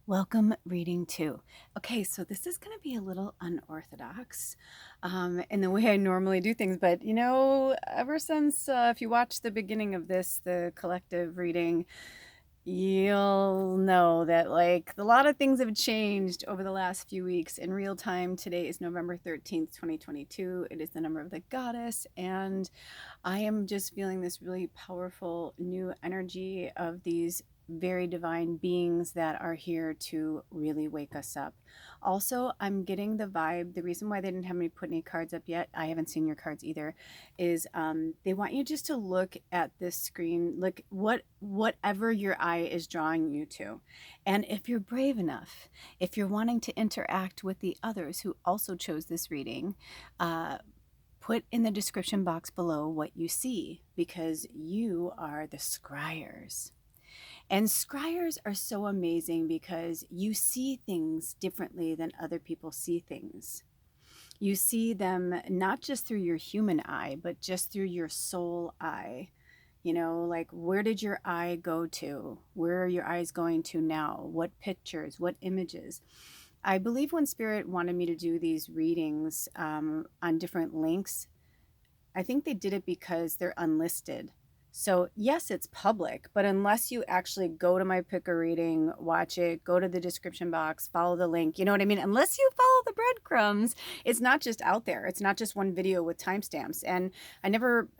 Welcome, reading two. Okay, so this is going to be a little unorthodox in the way I normally do things, but ever since, if you watch the beginning of this, the collective reading, you'll know that like a lot of things have changed over the last few weeks in real time. Today is November 13th, 2022. It is the number of the goddess, and I am just feeling this really powerful new energy of these very divine beings that are here to really wake us up. Also, I'm getting the vibe. The reason why they didn't have me put any cards up yet, I haven't seen your cards either, is they want you just to look at this screen, look whatever your eye is drawing you to. And if you're brave enough, if you're wanting to interact with the others who also chose this reading, put in the description box below what you see, because you are the scryers. And scryers are so amazing because you see things differently than other people see things. You see them not just through your human eye, but just through your soul eye. Like, where did your eye go to? Where are your eyes going to now? What pictures? What images? I believe when Spirit wanted me to do these readings on different links, I think they did it because they're unlisted. So yes, it's public, but unless you actually go to my pick a reading, watch it, go to the description box, follow the link, you know what I mean? Unless you follow the breadcrumbs, it's not just out there. It's not just one video with timestamps. And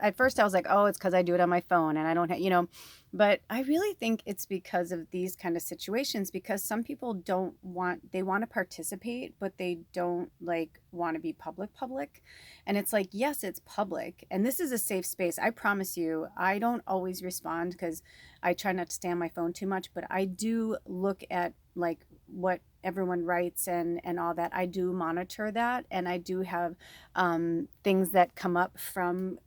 at first I was like, oh, it's because I do it on my phone and I don't have, but I really think it's because of these kind of situations, because some people they want to participate, but they don't like want to be public. And it's like, yes, it's public. And this is a safe space. I promise you, I don't always respond because I try not to stay on my phone too much, but I do look at like what everyone writes and all that. I do monitor that. And I do have things that come up from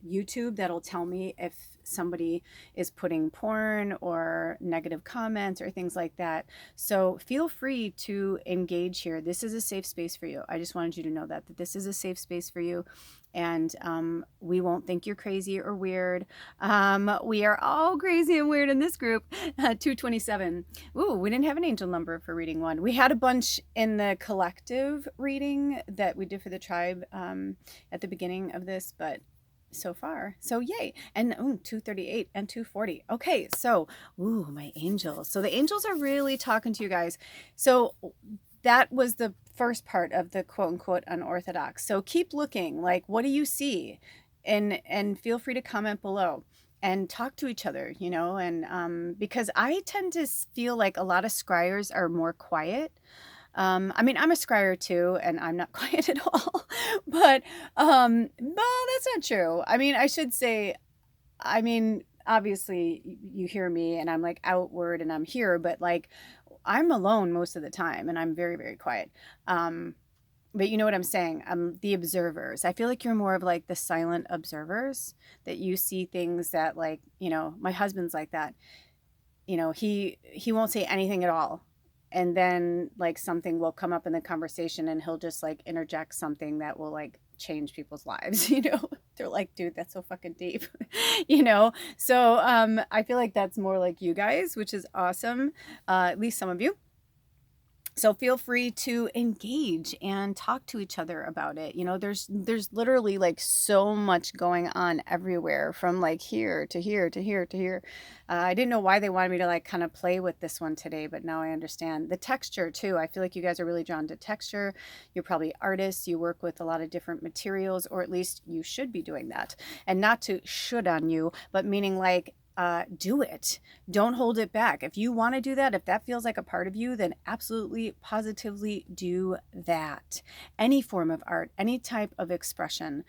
YouTube that'll tell me if somebody is putting porn or negative comments or things like that. So feel free to engage here. This is a safe space for you. I just wanted you to know that this is a safe space for you. And we won't think you're crazy or weird. We are all crazy and weird in this group. 227. Ooh, we didn't have an angel number for reading one. We had a bunch in the collective reading that we did for the tribe at the beginning of this, but so far, so yay. And 238 and 240. Okay, so my angels. So the angels are really talking to you guys. So that was the first part of the quote unquote unorthodox. So keep looking, like, what do you see? And feel free to comment below and talk to each other, and because I tend to feel like a lot of scryers are more quiet. I mean, I'm a scryer too, and I'm not quiet at all. But that's not true. I mean, I should say, obviously you hear me and I'm like outward and I'm here, but like I'm alone most of the time and I'm very, very quiet. But you know what I'm saying? The observers. I feel like you're more of like the silent observers, that you see things that, like, my husband's like that. He won't say anything at all, and then like something will come up in the conversation and he'll just like interject something that will like change people's lives. They're like, dude, that's so fucking deep. So I feel like that's more like you guys, which is awesome. At least some of you. So feel free to engage and talk to each other about it. There's literally like so much going on everywhere, from like here to here to here to here. I didn't know why they wanted me to like kind of play with this one today, but now I understand. The texture too. I feel like you guys are really drawn to texture. You're probably artists. You work with a lot of different materials, or at least you should be doing that. And not to should on you, but meaning like, do it. Don't hold it back. If you want to do that, if that feels like a part of you, then absolutely, positively do that. Any form of art, any type of expression,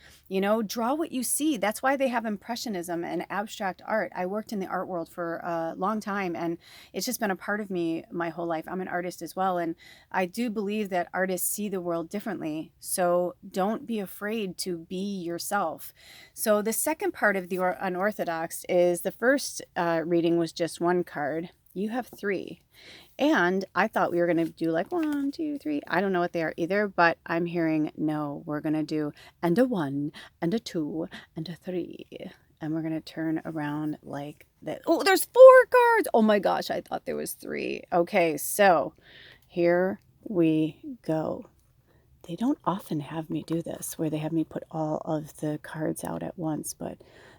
draw what you see. That's why they have impressionism and abstract art. I worked in the art world for a long time, and it's just been a part of me my whole life. I'm an artist as well, and I do believe that artists see the world differently. So don't be afraid to be yourself. So the second part of the unorthodox is, the first reading was just one card. You have three. And I thought we were going to do like 1, 2, 3. I don't know what they are either, but I'm hearing no, we're going to do and a 1 and a 2 and a 3. And we're going to turn around like that. Oh, there's 4 cards. Oh my gosh, I thought there was 3. Okay, so here we go. They don't often have me do this where they have me put all of the cards out at once, but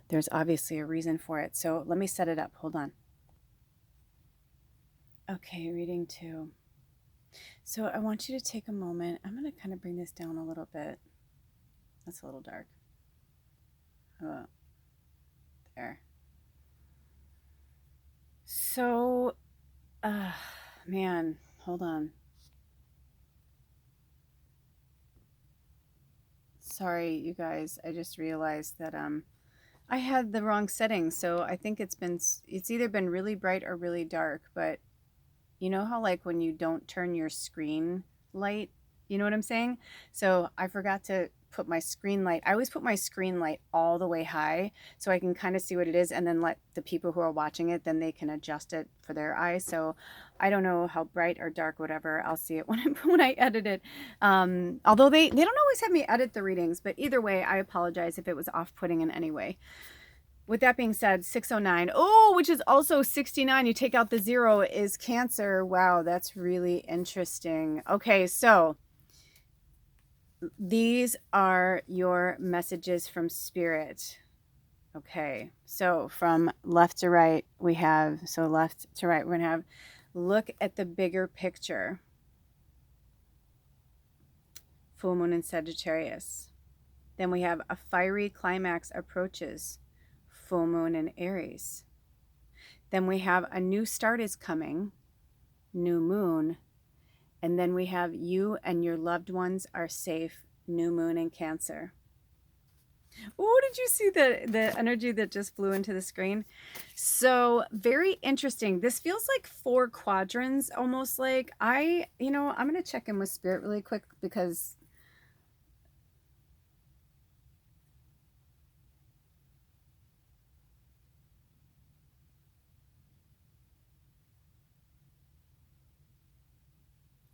there's obviously a reason for it. So let me set it up. Hold on. Okay, reading 2. So I want you to take a moment. I'm going to kind of bring this down a little bit. That's a little dark. There. So, man, hold on. Sorry, you guys. I just realized that I had the wrong settings. So I think it's either been really bright or really dark, but you know how like when you don't turn your screen light, you know what I'm saying? So I forgot to put my screen light. I always put my screen light all the way high so I can kind of see what it is and then let the people who are watching it, then they can adjust it for their eyes. So I don't know how bright or dark, whatever. I'll see it when I edit it. Although they don't always have me edit the readings, but either way, I apologize if it was off-putting in any way. With that being said, 609, oh, which is also 69. You take out the 0 is Cancer. Wow, that's really interesting. Okay, so these are your messages from Spirit. Okay, so from left to right, we have, so left to right, we're going to have, look at the bigger picture. Full moon in Sagittarius. Then we have a fiery climax approaches. Full moon in Aries. Then we have a new start is coming. New moon. And then we have you and your loved ones are safe. New moon in Cancer. Oh, did you see the energy that just flew into the screen? So very interesting. This feels like 4 quadrants, almost like I'm going to check in with Spirit really quick because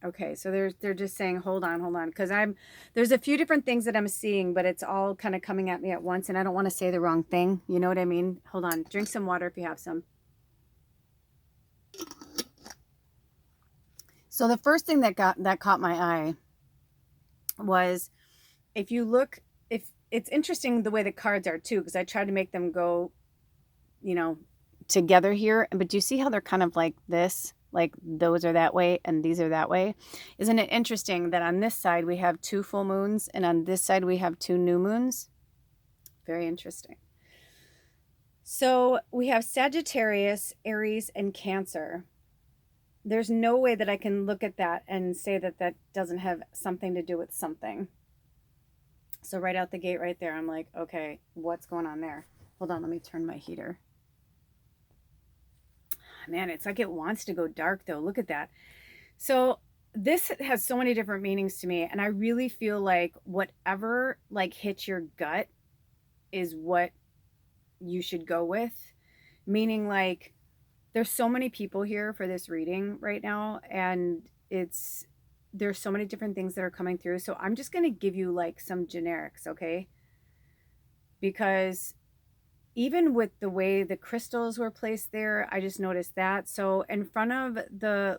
okay, so they're just saying, hold on, because there's a few different things that I'm seeing, but it's all kind of coming at me at once, and I don't want to say the wrong thing. You know what I mean? Hold on, drink some water if you have some. So the first thing that caught my eye was, if you look, if it's interesting the way the cards are too, because I tried to make them go, together here, but do you see how they're kind of like this? Like those are that way and these are that way. Isn't it interesting that on this side we have 2 full moons and on this side we have 2 new moons? Very interesting. So we have Sagittarius, Aries, and Cancer. There's no way that I can look at that and say that that doesn't have something to do with something. So right out the gate right there, I'm like, okay, what's going on there? Hold on, let me turn my heater. Man, it's like it wants to go dark though. Look at that. So this has so many different meanings to me, and I really feel like whatever like hits your gut is what you should go with. Meaning like there's so many people here for this reading right now, and there's so many different things that are coming through. So I'm just going to give you like some generics, okay? Because even with the way the crystals were placed there, I just noticed that. So in front of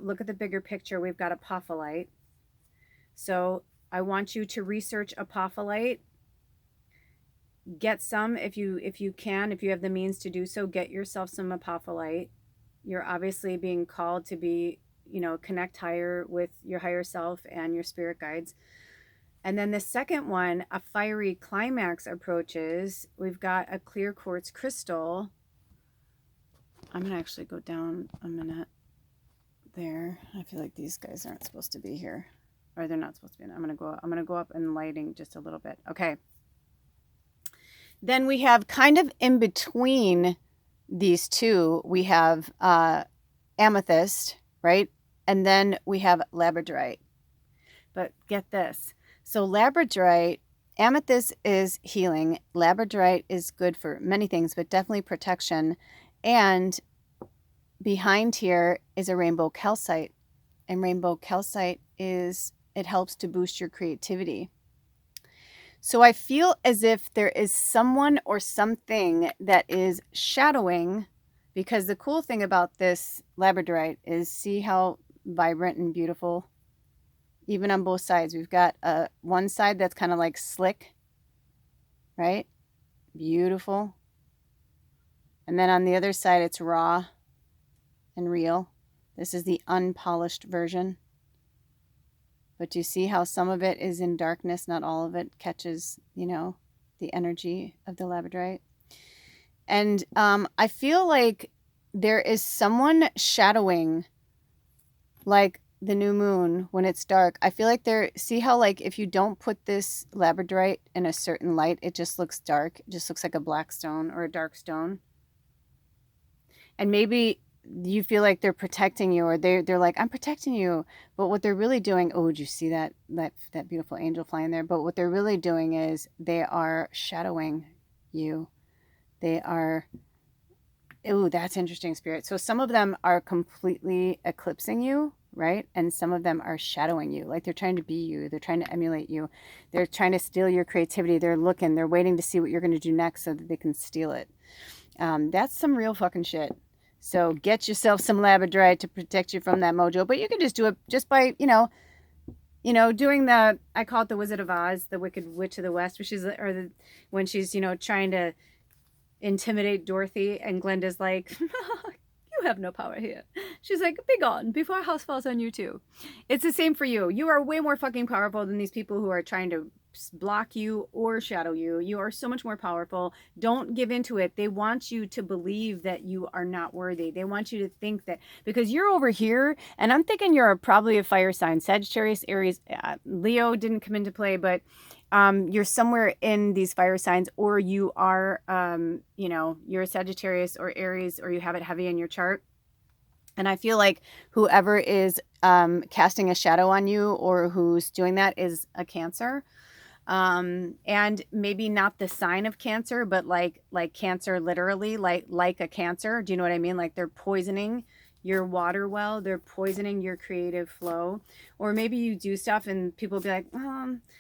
look at the bigger picture, we've got apophyllite. So I want you to research apophyllite. Get some if you can, if you have the means to do so, get yourself some apophyllite. You're obviously being called to be, connect higher with your higher self and your spirit guides. And then the second one, a fiery climax approaches. We've got a clear quartz crystal. I'm going to actually go down a minute there. I feel like these guys aren't supposed to be here. Or they're not supposed to be. I'm going to go up in lighting just a little bit. Okay. Then we have kind of in between these two, we have amethyst, right? And then we have labradorite. But get this. So labradorite, amethyst is healing. Labradorite is good for many things, but definitely protection. And behind here is a rainbow calcite. And rainbow calcite it helps to boost your creativity. So I feel as if there is someone or something that is shadowing, because the cool thing about this labradorite is see how vibrant and beautiful, even on both sides. We've got one side that's kind of like slick, right? Beautiful. And then on the other side, it's raw and real. This is the unpolished version. But you see how some of it is in darkness, not all of it catches, the energy of the labradorite. And I feel like there is someone shadowing, like the new moon when it's dark. I feel like see how like if you don't put this labradorite in a certain light, it just looks dark. It just looks like a black stone or a dark stone. And maybe you feel like they're protecting you, or they're like, I'm protecting you. But what they're really doing, oh, did you see that beautiful angel flying there? But what they're really doing is they are shadowing you. They are, oh, that's interesting, Spirit. So some of them are completely eclipsing you, right? And some of them are shadowing you. Like they're trying to be you. They're trying to emulate you. They're trying to steal your creativity. They're waiting to see what you're going to do next so that they can steal it. That's some real fucking shit. So get yourself some labradorite to protect you from that mojo. But you can just do it just by, doing I call it the Wizard of Oz, the Wicked Witch of the West, when she's, trying to intimidate Dorothy, and Glenda's like, you have no power here. She's like, be gone before our house falls on you too. It's the same for you. You are way more fucking powerful than these people who are trying to block you or shadow you. You are so much more powerful. Don't give into it. They want you to believe that you are not worthy. They want you to think that because you're over here, and I'm thinking you're probably a fire sign, Sagittarius, Aries, Leo didn't come into play, but you're somewhere in these fire signs, or you are, you're a Sagittarius or Aries, or you have it heavy in your chart. And I feel like whoever is casting a shadow on you or who's doing that is a Cancer. And maybe not the sign of Cancer, but like Cancer, literally like a Cancer. Do you know what I mean? Like they're poisoning your water well, they're poisoning your creative flow. Or maybe you do stuff and people will be like,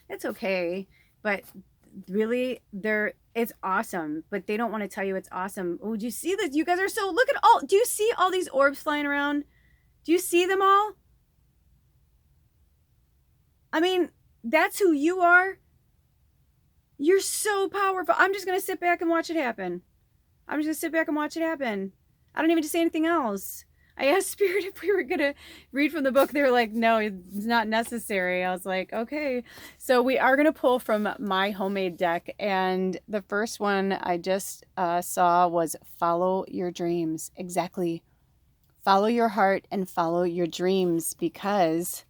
it's okay. But really, it's awesome, but they don't want to tell you it's awesome. Oh, do you see that? You guys are look at do you see all these orbs flying around? Do you see them all? I mean, that's who you are. You're so powerful. I'm just going to sit back and watch it happen. I don't even need to say anything else. I asked Spirit if we were going to read from the book. They were like, no, it's not necessary. I was like, okay. So we are going to pull from my homemade deck. And the first one I just saw was Follow Your Dreams. Exactly. Follow your heart and follow your dreams, because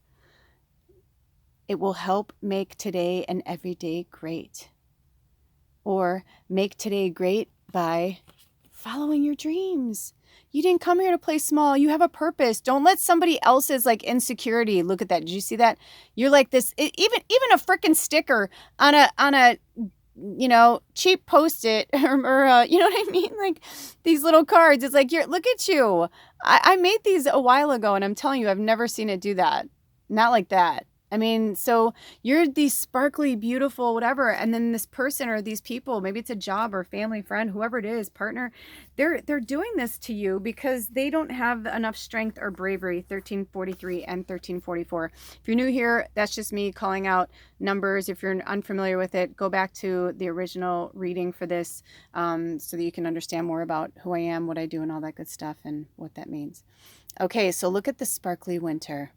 it will help make today and every day great. Or make today great by following your dreams. You didn't come here to play small. You have a purpose. Don't let somebody else's insecurity. Look at that. Did you see that? You're like this. Even a freaking sticker on a cheap Post-it or you know what I mean? Like these little cards. It's like, look at you. I made these a while ago, and I'm telling you, I've never seen it do that. Not like that. I mean, so you're these sparkly, beautiful, whatever. And then this person or these people, maybe it's a job or family, friend, whoever it is, partner, they're doing this to you because they don't have enough strength or bravery. 1343 and 1344. If you're new here, that's just me calling out numbers. If you're unfamiliar with it, go back to the original reading for this so that you can understand more about who I am, what I do, and all that good stuff and what that means. Okay, so look at the sparkly winter.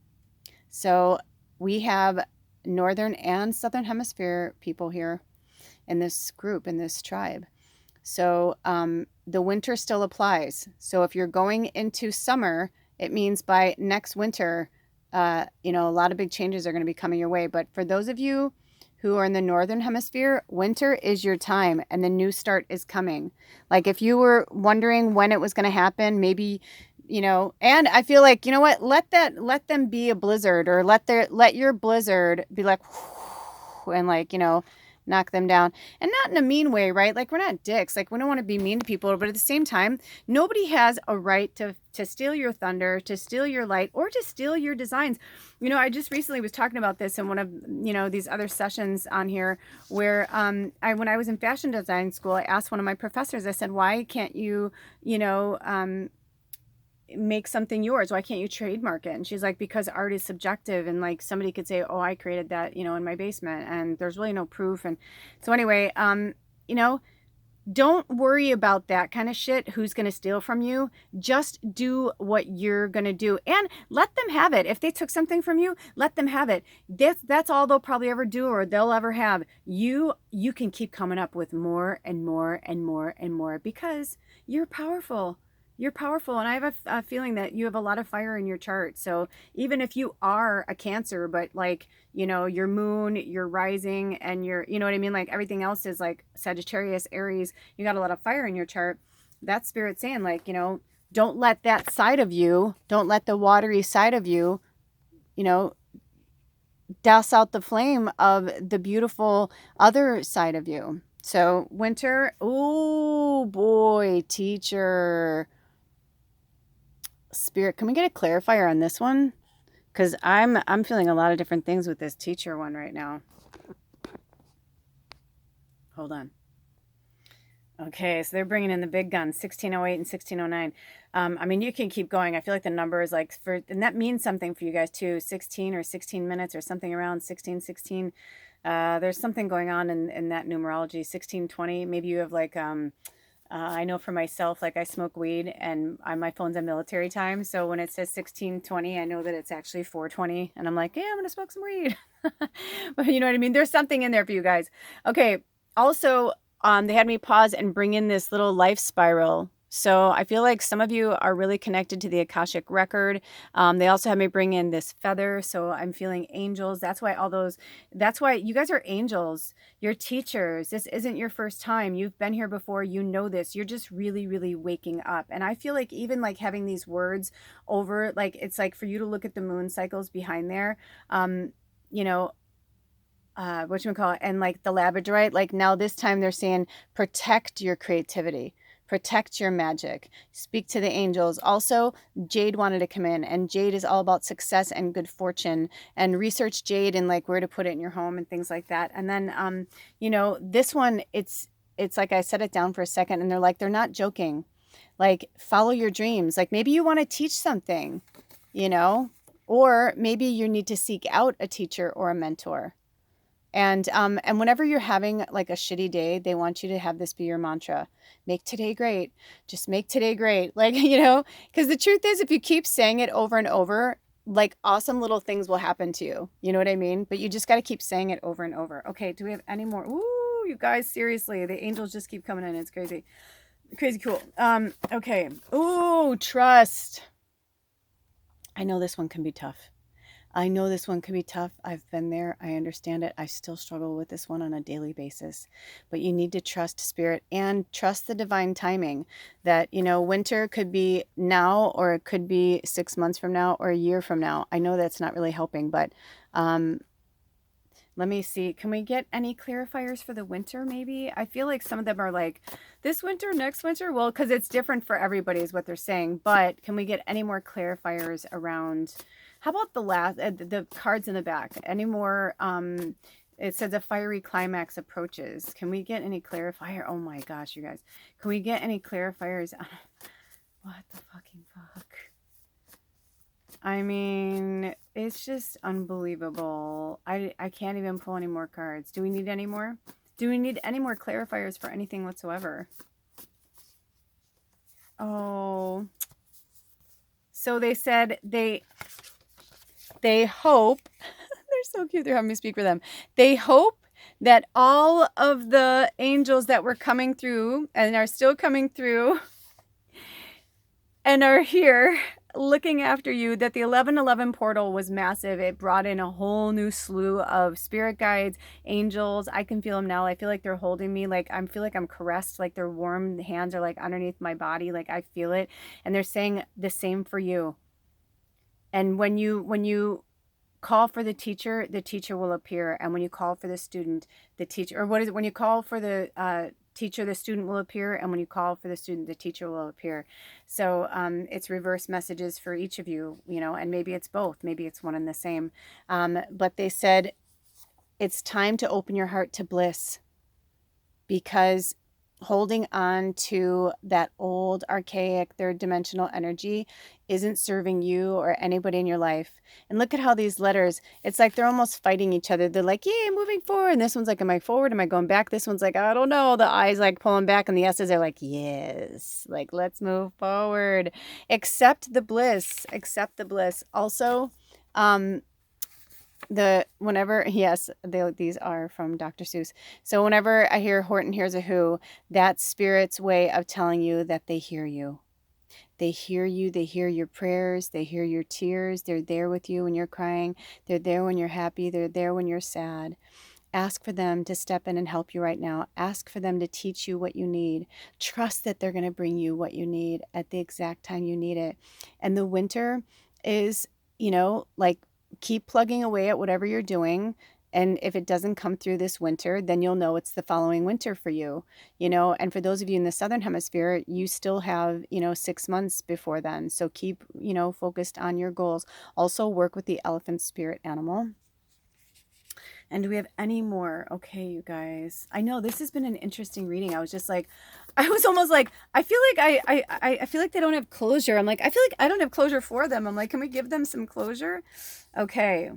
So we have Northern and Southern Hemisphere people here in this group, in this tribe. So the winter still applies. So if you're going into summer, it means by next winter, a lot of big changes are going to be coming your way. But for those of you who are in the Northern Hemisphere, winter is your time and the new start is coming. Like if you were wondering when it was going to happen, maybe and I feel like, you know what, let them be a blizzard, or let your blizzard be like, and knock them down. And not in a mean way, right? Like, we're not dicks. Like, we don't want to be mean to people, but at the same time, nobody has a right to steal your thunder, to steal your light, or to steal your designs. You know, I just recently was talking about this in one of, you know, these other sessions on here where when I was in fashion design school, I asked one of my professors, I said, why can't you, you know, make something yours? Why can't you trademark it? And she's like, because art is subjective, and like somebody could say, oh, I created that, you know, in my basement, and there's really no proof. And so anyway, you know, don't worry about that kind of shit. Who's going to steal from you? Just do what you're going to do, and let them have it. If they took something from you, let them have it. That's all they'll probably ever do, or they'll ever have. You can keep coming up with more and more and more and more, because you're powerful. You're powerful, and I have a feeling that you have a lot of fire in your chart. So even if you are a Cancer, but like, you know, your moon, your rising, and your, you know what I mean? Like everything else is like Sagittarius, Aries, you got a lot of fire in your chart. That's Spirit saying, like, you know, don't let that side of you, don't let the watery side of you, you know, douse out the flame of the beautiful other side of you. So winter, oh boy, teacher. Spirit, can we get a clarifier on this one? Because I'm feeling a lot of different things with this teacher one right now. Hold on. Okay, so they're bringing in the big guns, 1608 and 1609. I mean, you can keep going. I feel like the number is like, and that means something for you guys too, 16 or 16 minutes or something around 1616. There's something going on in that numerology, 1620. Maybe you have like, I know for myself, like I smoke weed and my phone's on military time. So when it says 1620, I know that it's actually 420. And I'm like, yeah, I'm going to smoke some weed. But you know what I mean? There's something in there for you guys. Okay. Also, they had me pause and bring in this little life spiral. So I feel like some of you are really connected to the Akashic record. They also had me bring in this feather. So I'm feeling angels. That's why you guys are angels. You're teachers. This isn't your first time. You've been here before. You know this. You're just really, really waking up. And I feel like even like having these words over, like, it's like for you to look at the moon cycles behind there, you know, whatchamacallit, and like the labradorite, like now this time they're saying protect your creativity, protect your magic, speak to the angels. Also, Jade wanted to come in, and Jade is all about success and good fortune, and research Jade and like where to put it in your home and things like that. And then you know, this one, it's like I set it down for a second, and they're not joking. Like, follow your dreams. Like maybe you want to teach something, you know, or maybe you need to seek out a teacher or a mentor. And whenever you're having like a shitty day, they want you to have this be your mantra. Make today great. Just make today great. Like, you know, because the truth is, if you keep saying it over and over, like awesome little things will happen to you. You know what I mean? But you just got to keep saying it over and over. Okay, do we have any more? Ooh, you guys, seriously, the angels just keep coming in. It's crazy. Crazy cool. Okay. Ooh, trust. I know this one can be tough. I've been there. I understand it. I still struggle with this one on a daily basis. But you need to trust Spirit and trust the divine timing that, you know, winter could be now, or it could be 6 months from now, or a year from now. I know that's not really helping, but let me see. Can we get any clarifiers for the winter maybe? I feel like some of them are like this winter, next winter. Well, because it's different for everybody is what they're saying. But can we get any more clarifiers around... How about the last, the cards in the back? Any more, it says a fiery climax approaches. Can we get any clarifier? Oh my gosh, you guys. Can we get any clarifiers? What the fucking fuck? I mean, it's just unbelievable. I can't even pull any more cards. Do we need any more? Do we need any more clarifiers for anything whatsoever? Oh. So they said they hope, they're so cute, they're having me speak for them. They hope that all of the angels that were coming through and are still coming through and are here looking after you, that the 1111 portal was massive. It brought in a whole new slew of spirit guides, angels. I can feel them now. I feel like they're holding me. Like I feel like I'm caressed, like their warm hands are like underneath my body. Like I feel it. And they're saying the same for you. And when you call for the teacher will appear. And when you call for the student, the teacher, or what is it? When you call for the teacher, the student will appear. And when you call for the student, the teacher will appear. So it's reverse messages for each of you, and maybe it's both. Maybe it's one and the same. But they said, it's time to open your heart to bliss, because holding on to that old, archaic, third dimensional energy isn't serving you or anybody in your life. And look at how these letters, it's like they're almost fighting each other. They're like, yay, moving forward. And this one's like, am I forward? Am I going back? This one's like, I don't know. The I's like pulling back, and the S's are like, yes, like, let's move forward. Accept the bliss. Accept the bliss. Also, these are from Dr. Seuss. So whenever I hear Horton hears a who, that's spirit's way of telling you that they hear you. They hear you. They hear your prayers. They hear your tears. They're there with you when you're crying. They're there when you're happy. They're there when you're sad. Ask for them to step in and help you right now. Ask for them to teach you what you need. Trust that they're going to bring you what you need at the exact time you need it. And the winter is, like, keep plugging away at whatever you're doing. And if it doesn't come through this winter, then you'll know it's the following winter for you, and for those of you in the Southern Hemisphere, you still have, 6 months before then. So keep, focused on your goals. Also work with the elephant spirit animal. And do we have any more? Okay, you guys. I know this has been an interesting reading. I was almost like, I feel like I feel like they don't have closure. I'm like, I feel like I don't have closure for them. I'm like, can we give them some closure? Okay.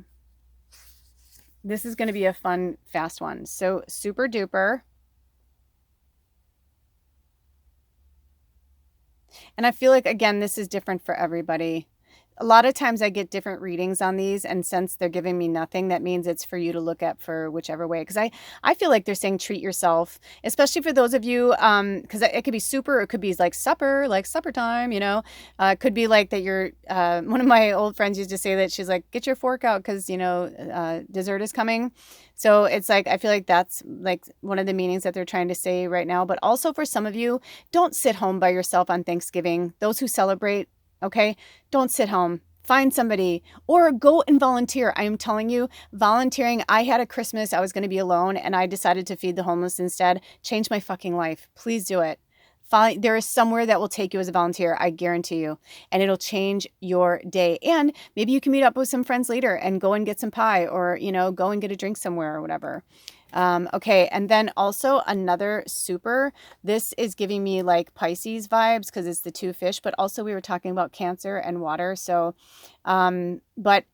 This is going to be a fun, fast one. So super duper. And I feel like, again, this is different for everybody. A lot of times I get different readings on these, and since they're giving me nothing, that means it's for you to look at for whichever way. Because I feel like they're saying treat yourself, especially for those of you, because it could be super, it could be like supper time, it could be like that you're, one of my old friends used to say that, she's like, get your fork out because, dessert is coming. So it's like, I feel like that's like one of the meanings that they're trying to say right now. But also for some of you, don't sit home by yourself on Thanksgiving. Those who celebrate, okay, don't sit home. Find somebody or go and volunteer. I am telling you, volunteering. I had a Christmas, I was going to be alone, and I decided to feed the homeless instead. Changed my fucking life. Please do it. There is somewhere that will take you as a volunteer, I guarantee you, and it'll change your day. And maybe you can meet up with some friends later and go and get some pie, or go and get a drink somewhere or whatever. Okay, and then also another super, this is giving me like Pisces vibes because it's the two fish, but also we were talking about Cancer and water. So, but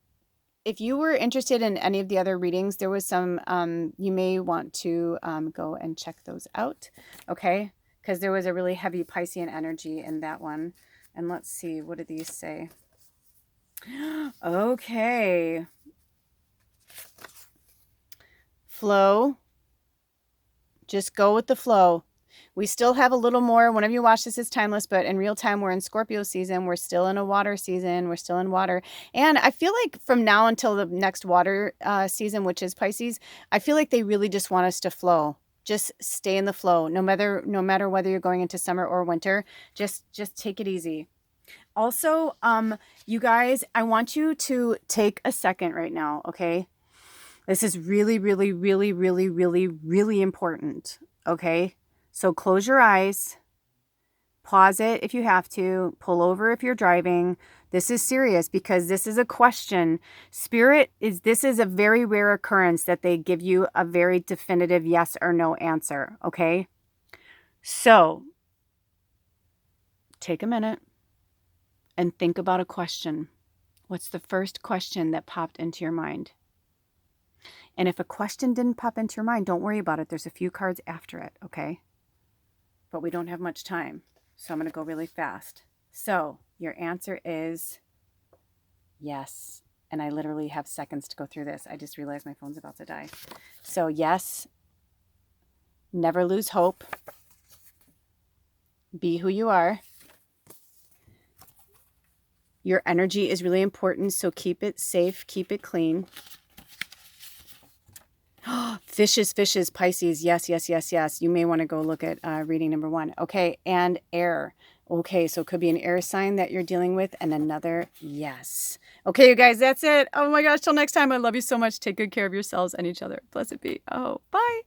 if you were interested in any of the other readings, there was some, you may want to go and check those out, okay? Because there was a really heavy Piscean energy in that one. And let's see, what do these say? Okay. Flow. Just go with the flow. We still have a little more. Whenever you watch this, is timeless, but in real time, we're in Scorpio season. We're still in a water season. We're still in water. And I feel like from now until the next water season, which is Pisces, I feel like they really just want us to flow. Just stay in the flow. No matter whether you're going into summer or winter, just take it easy. Also, you guys, I want you to take a second right now, okay? This is really, really, really, really, really, really important, okay? So close your eyes, pause it if you have to, pull over if you're driving. This is serious because this is a question. This is a very rare occurrence that they give you a very definitive yes or no answer, okay? So take a minute and think about a question. What's the first question that popped into your mind? And if a question didn't pop into your mind, don't worry about it. There's a few cards after it, okay? But we don't have much time, so I'm going to go really fast. So your answer is yes. And I literally have seconds to go through this. I just realized my phone's about to die. So yes, never lose hope. Be who you are. Your energy is really important, so keep it safe, keep it clean. Fishes, Pisces. Yes. You may want to go look at reading number 1. Okay, and air. Okay, so it could be an air sign that you're dealing with and another yes. Okay, you guys, that's it. Oh my gosh, till next time. I love you so much. Take good care of yourselves and each other. Blessed be. Oh, bye.